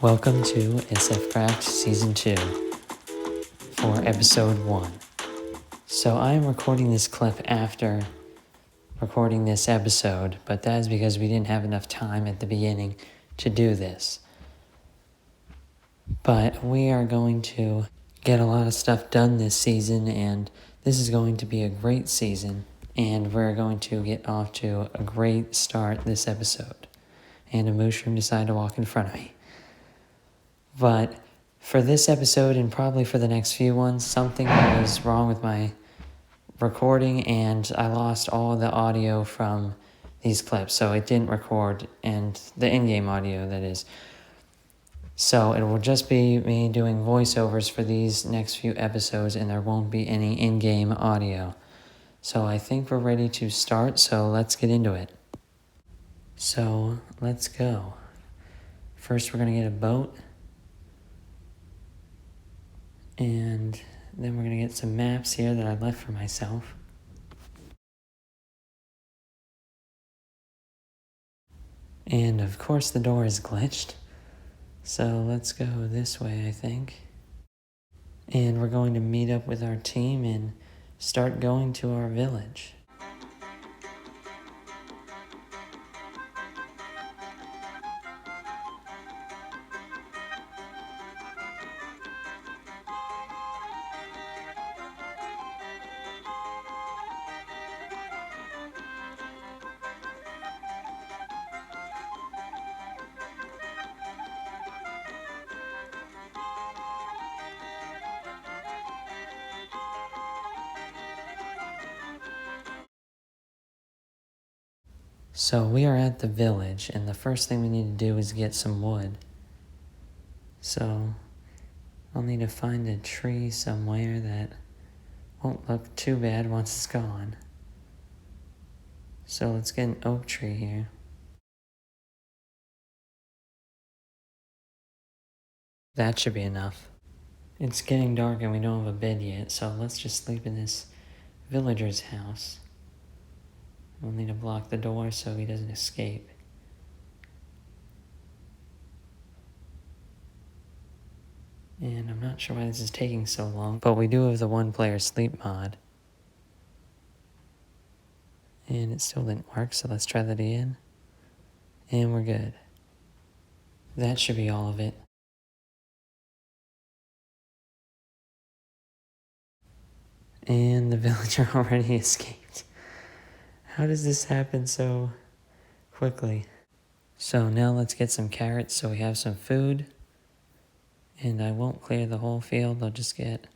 Welcome to SF Craft Season 2 for Episode 1. So I am recording this clip after recording this episode, but that is because we didn't have enough time at the beginning to do this. But we are going to get a lot of stuff done this season, and this is going to be a great season, and we're going to get off to a great start this episode. And a mushroom decided to walk in front of me. But for this episode and probably for the next few ones, something was wrong with my recording and I lost all the audio from these clips. So it didn't record, and the in-game audio, that is. So it will just be me doing voiceovers for these next few episodes, and there won't be any in-game audio. So I think we're ready to start, so let's get into it. So let's go. First we're going to get a boat. And then we're going to get some maps here that I left for myself. And of course the door is glitched. So let's go this way, I think. And we're going to meet up with our team and start going to our village. So we are at the village, and the first thing we need to do is get some wood. So I'll need to find a tree somewhere that won't look too bad once it's gone. So let's get an oak tree here. That should be enough. It's getting dark and we don't have a bed yet, so let's just sleep in this villager's house. We'll need to block the door so he doesn't escape. And I'm not sure why this is taking so long, but we do have the one-player sleep mod. And it still didn't work, so let's try that again. And we're good. That should be all of it. And the villager already escaped. How does this happen so quickly? So now let's get some carrots so we have some food. And I won't clear the whole field, I'll just get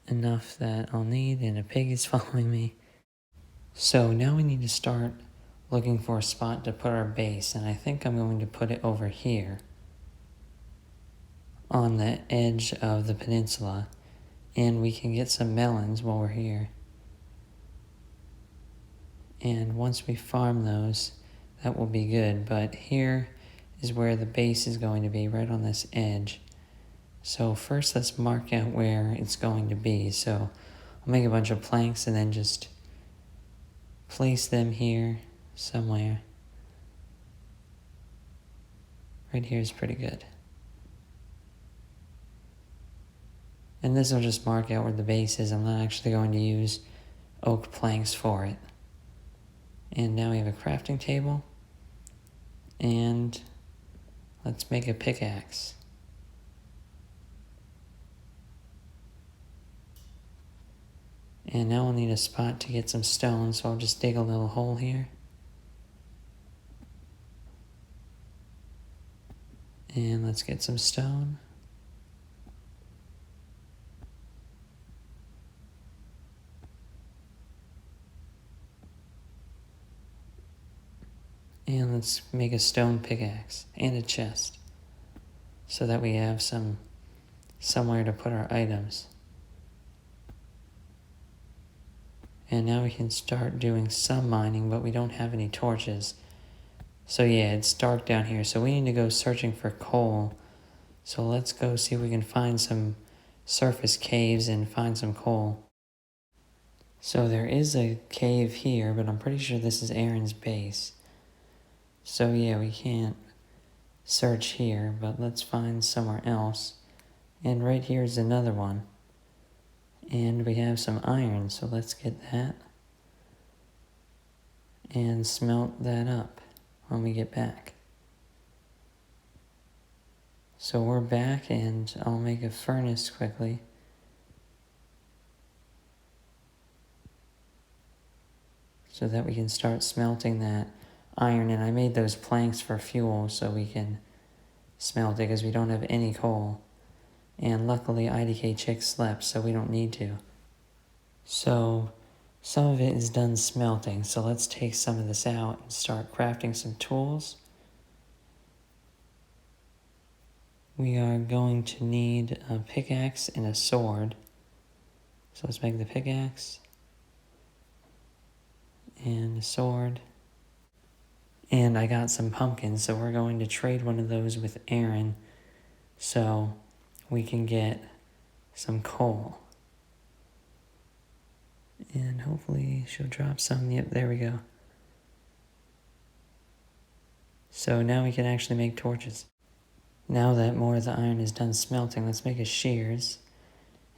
enough that I'll need, and a pig is following me. So now we need to start looking for a spot to put our base, and I think I'm going to put it over here on the edge of the peninsula, and we can get some melons while we're here. And once we farm those, that will be good, but here is where the base is going to be, right on this edge. So first let's mark out where it's going to be. So I'll make a bunch of planks and then just place them here somewhere. Right here is pretty good. And this will just mark out where the base is. I'm not actually going to use oak planks for it. And now we have a crafting table. And let's make a pickaxe. And now we'll need a spot to get some stone, so I'll just dig a little hole here. And let's get some stone. And let's make a stone pickaxe and a chest so that we have somewhere to put our items. And now we can start doing some mining, but we don't have any torches. So yeah, it's dark down here, so we need to go searching for coal. So let's go see if we can find some surface caves and find some coal. So there is a cave here, but I'm pretty sure this is Aaron's base. So yeah, we can't search here, but let's find somewhere else. And right here is another one. And we have some iron, so let's get that. And smelt that up when we get back. So we're back, and I'll make a furnace quickly. So that we can start smelting that iron. And I made those planks for fuel so we can smelt it because we don't have any coal. And luckily IDK Chick slept, so we don't need to. So some of it is done smelting, so let's take some of this out and start crafting some tools. We are going to need a pickaxe and a sword. So let's make the pickaxe and a sword. And I got some pumpkins, so we're going to trade one of those with Aaron so we can get some coal. And hopefully she'll drop some. Yep, there we go. So now we can actually make torches. Now that more of the iron is done smelting, let's make a shears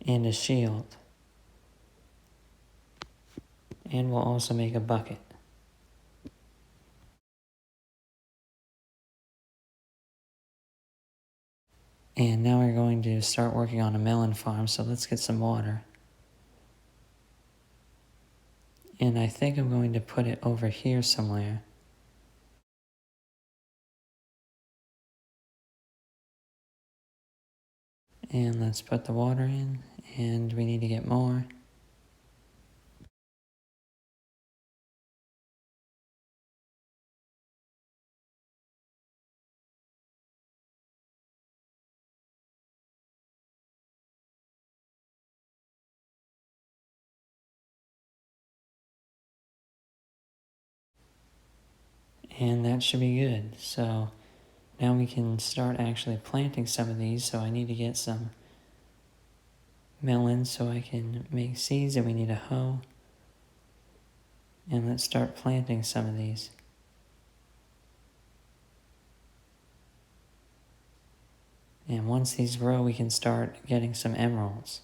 and a shield. And we'll also make a bucket. And now we're going to start working on a melon farm, so let's get some water. And I think I'm going to put it over here somewhere. And let's put the water in, and we need to get more. And that should be good. So now we can start actually planting some of these. So I need to get some melons so I can make seeds, and we need a hoe. And let's start planting some of these. And once these grow, we can start getting some emeralds.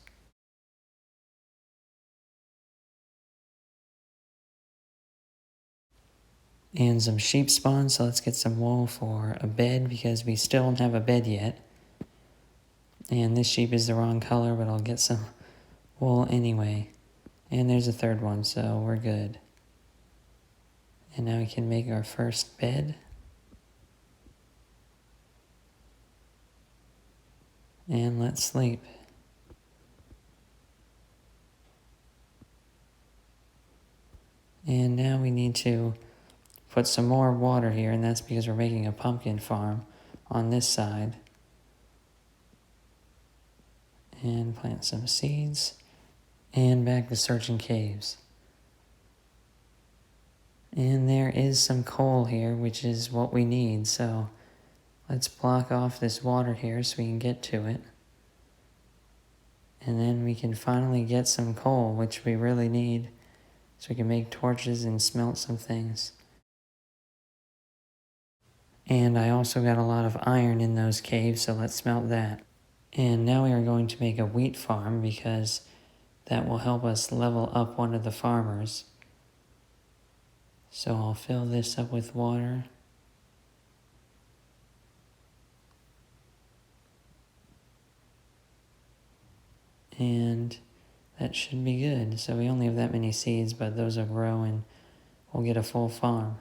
And some sheep spawn, so let's get some wool for a bed because we still don't have a bed yet. And this sheep is the wrong color, but I'll get some wool anyway. And there's a third one, so we're good. And now we can make our first bed. And let's sleep. And now we need to put some more water here, and that's because we're making a pumpkin farm on this side. And plant some seeds. And back to searching caves. And there is some coal here, which is what we need, so let's block off this water here so we can get to it. And then we can finally get some coal, which we really need, so we can make torches and smelt some things. And I also got a lot of iron in those caves, so let's smelt that. And now we are going to make a wheat farm because that will help us level up one of the farmers. So I'll fill this up with water. And that should be good. So we only have that many seeds, but those will grow and we'll get a full farm.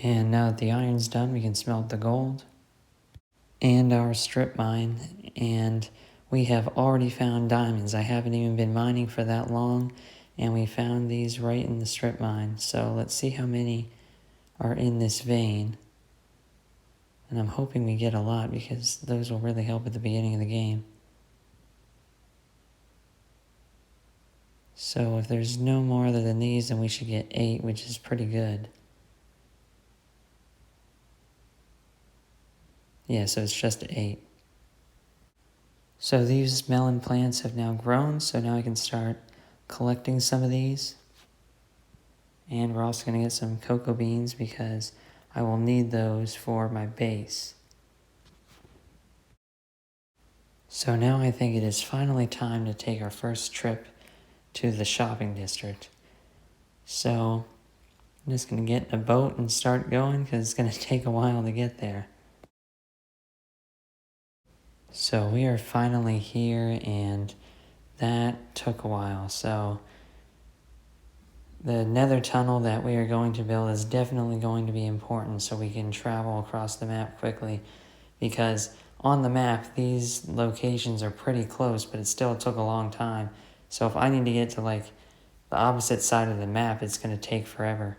And now that the iron's done, we can smelt the gold and our strip mine. And we have already found diamonds. I haven't even been mining for that long, and we found these right in the strip mine. So let's see how many are in this vein. And I'm hoping we get a lot because those will really help at the beginning of the game. So if there's no more other than these, then we should get 8, which is pretty good. Yeah, so it's just 8. So these melon plants have now grown, so now I can start collecting some of these. And we're also going to get some cocoa beans because I will need those for my base. So now I think it is finally time to take our first trip to the shopping district. So I'm just going to get in a boat and start going because it's going to take a while to get there. So we are finally here, and that took a while. So the nether tunnel that we are going to build is definitely going to be important so we can travel across the map quickly, because on the map these locations are pretty close, but it still took a long time. So if I need to get to like the opposite side of the map, it's going to take forever.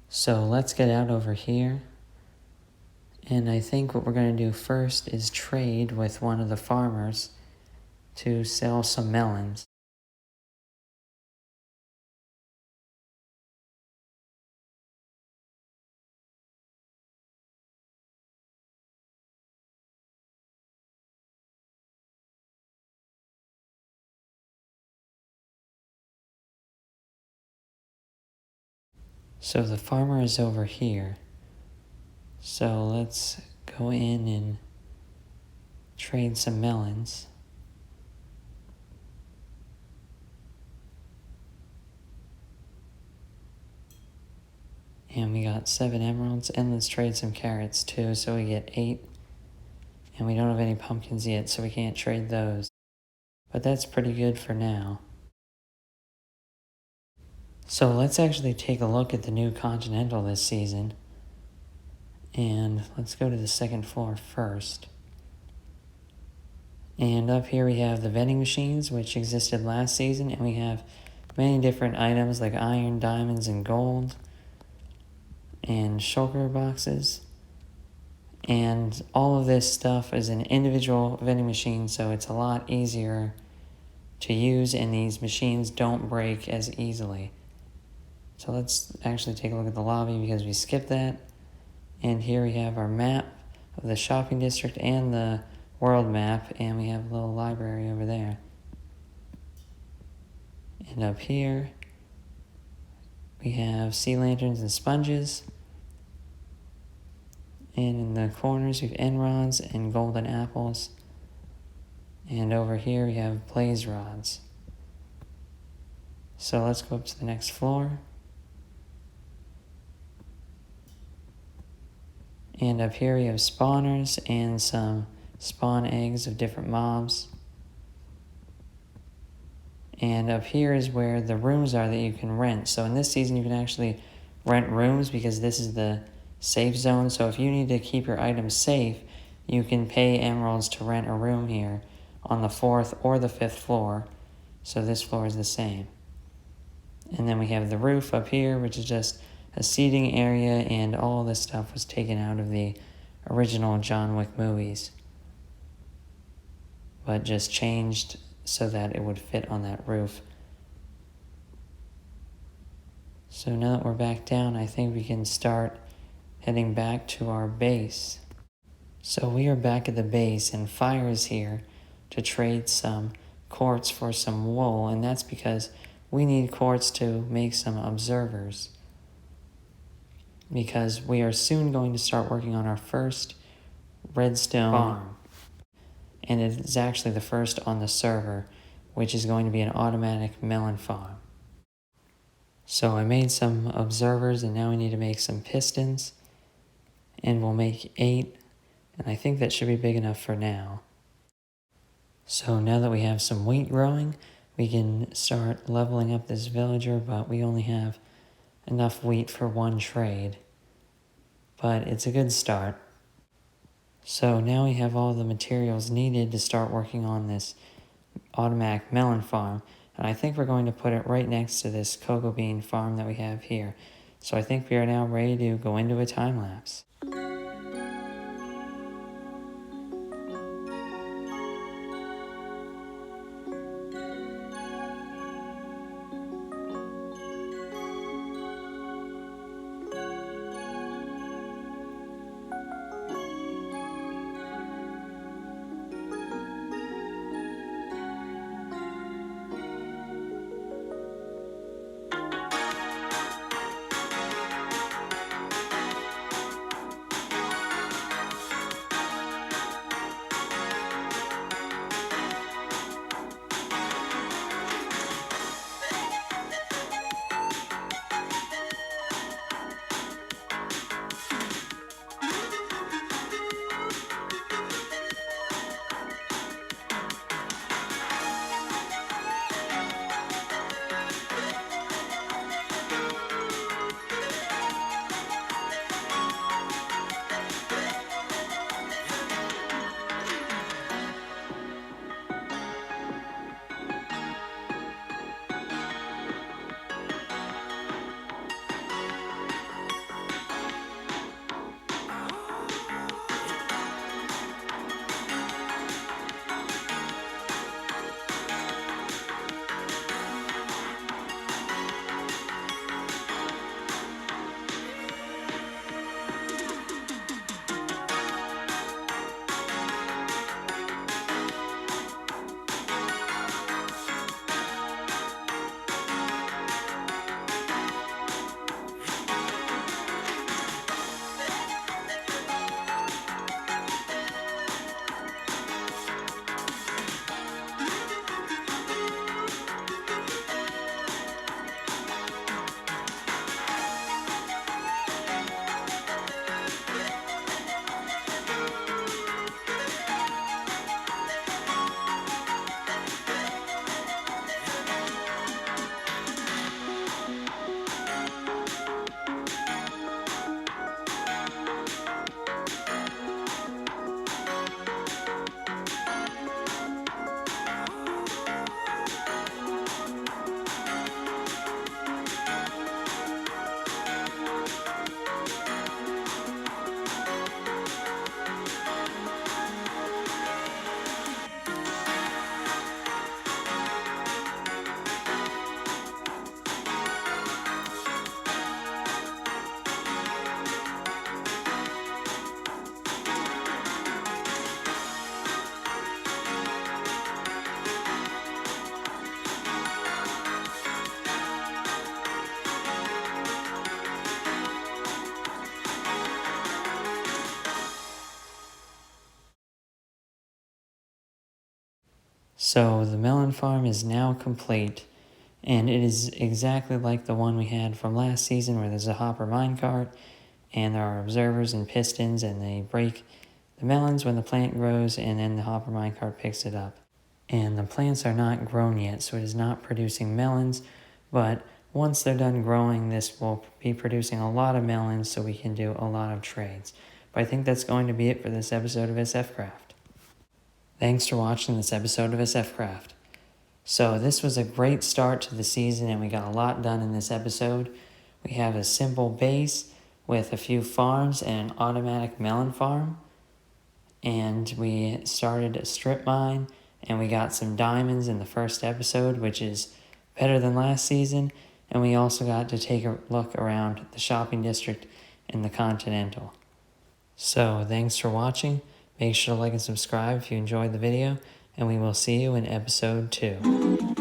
So let's get out over here. And I think what we're going to do first is trade with one of the farmers to sell some melons. So the farmer is over here. So let's go in and trade some melons. And we got 7 emeralds, and let's trade some carrots too, so we get 8. And we don't have any pumpkins yet, so we can't trade those. But that's pretty good for now. So let's actually take a look at the new Continental this season. And let's go to the second floor first. And up here we have the vending machines, which existed last season, and we have many different items like iron, diamonds, and gold, and shulker boxes. And all of this stuff is an individual vending machine, so it's a lot easier to use, and these machines don't break as easily. So let's actually take a look at the lobby because we skipped that. And here we have our map of the shopping district and the world map, and we have a little library over there. And up here we have sea lanterns and sponges. And in the corners we have emeralds and golden apples. And over here we have blaze rods. So let's go up to the next floor. And up here we have spawners and some spawn eggs of different mobs. And up here is where the rooms are that you can rent. So in this season you can actually rent rooms because this is the safe zone. So if you need to keep your items safe, you can pay emeralds to rent a room here on the 4th or the 5th floor. So this floor is the same. And then we have the roof up here, which is just a seating area, and all this stuff was taken out of the original John Wick movies, but just changed so that it would fit on that roof. So now that we're back down, I think we can start heading back to our base. So we are back at the base, and Fire is here to trade some quartz for some wool, and that's because we need quartz to make some observers, because we are soon going to start working on our first redstone farm. And it is actually the first on the server, which is going to be an automatic melon farm. So I made some observers, and now we need to make some pistons, and we'll make 8, and I think that should be big enough for now. So now that we have some wheat growing, we can start leveling up this villager, but we only have enough wheat for 1 trade. But it's a good start. So now we have all the materials needed to start working on this automatic melon farm. And I think we're going to put it right next to this cocoa bean farm that we have here. So I think we are now ready to go into a time lapse. So the melon farm is now complete, and it is exactly like the one we had from last season where there's a hopper minecart, and there are observers and pistons, and they break the melons when the plant grows, and then the hopper minecart picks it up. And the plants are not grown yet, so it is not producing melons, but once they're done growing, this will be producing a lot of melons, so we can do a lot of trades. But I think that's going to be it for this episode of SF Craft. Thanks for watching this episode of SF Craft. So this was a great start to the season, and we got a lot done in this episode. We have a simple base with a few farms and an automatic melon farm. And we started a strip mine, and we got some diamonds in the first episode, which is better than last season. And we also got to take a look around the shopping district in the Continental. So thanks for watching. Make sure to like and subscribe if you enjoyed the video, and we will see you in episode 2.